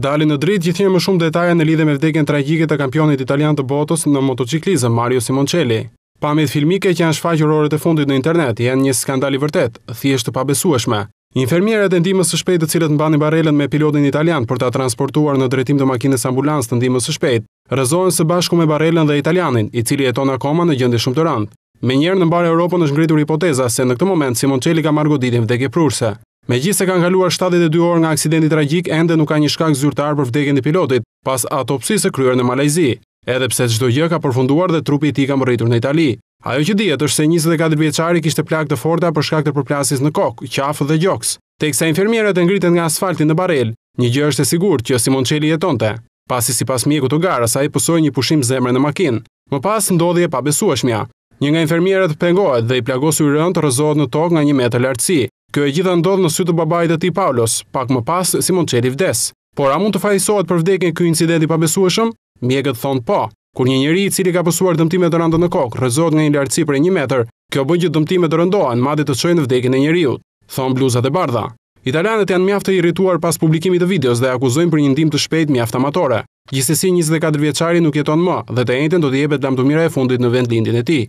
Dalin në dritë gjithnjë më shumë detaje në lidhje me vdekjen tragjike të kampionit italian të botës në motociklizëm Mario Simoncelli. Pamjet filmike që janë shfaqur orët e fundit në internet janë një skandal i vërtet, thjesht të pabesueshme. Infermierët e ndihmës së shpejtë të cilët mbanin barelën me pilotin italian për ta transportuar në drejtim të makinës ambulancë të ndihmës së shpejtë, rrëzohen së bashku me barelën dhe italianin, i cili jeton akoma në gjendje shumë të rëndë. Menjëherë në mbar Europën është ngritur hipoteza se në këtë moment Simoncelli ka marrë goditjen vdekjeprurse. Megjithëse kanë kaluar 72 orë nga aksidenti tragjik, ende nuk ka një shkak zyrtar për vdekjen e pilotit, pas autopsisë së kryer në Malajzi, edhe pse çdo gjë ka përfunduar dhe trupi i tij ka mbërritur në Itali. Ajo që dihet është se 24 vjeçari kishte plagë të forta për shkak të përplasjes në kokë, qafë dhe gjoks. Teksa infermierët e ngritën nga asfalti në barel, një gjë është e sigurt që Simoncelli jetonte, pasi sipas mjekut të garës ai pusoi një pushim zemre në makinë. Më pas ndodhi e pabesueshmja. Një nga infermierët pengohet dhe i plagosur i rënd rrëzohet në tokë nga 1 metër lartësi. Kjo e gjitha ndodh në sy të babait të tij Paulos, pak më pas Simoncelli vdes. Por a mund të fajsohet për vdekjen ky incident i pabesueshëm? Mjekët thonë po. Kur një njeri i cili ka pasur dëmtime të rënda në kokë rrëzohet nga një lartësi prej 1 metër, kjo bën që dëmtimet të rëndohen, madje të çojnë në vdekjen e njeriu, thon bluzat e bardha. Italianët janë mjaft të irrituar pas publikimit të videos dhe akuzojnë për një ndihmë të shpejtë mjaft amatore. Gjithsesi 24 vjeçari nuk jeton më dhe të njëjtën do t'i jepet lam të mira e fundit në vendlindjen e tij.